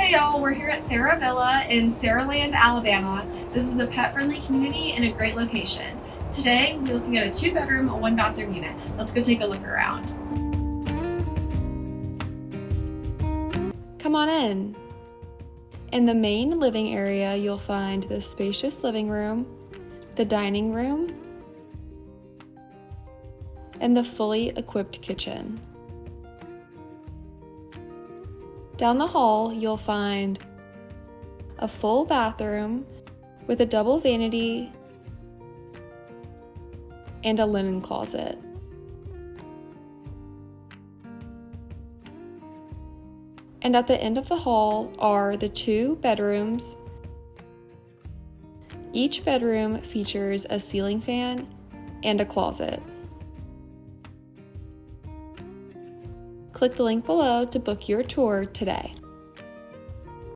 Hey y'all, we're here at Sara Villa in Saraland, Alabama. This is a pet-friendly community and a great location. Today, we're looking at a 2-bedroom, 1-bathroom unit. Let's go take a look around. Come on in. In the main living area, you'll find the spacious living room, the dining room, and the fully equipped kitchen. Down the hall, you'll find a full bathroom with a double vanity and a linen closet. And at the end of the hall are the 2 bedrooms. Each bedroom features a ceiling fan and a closet. Click the link below to book your tour today.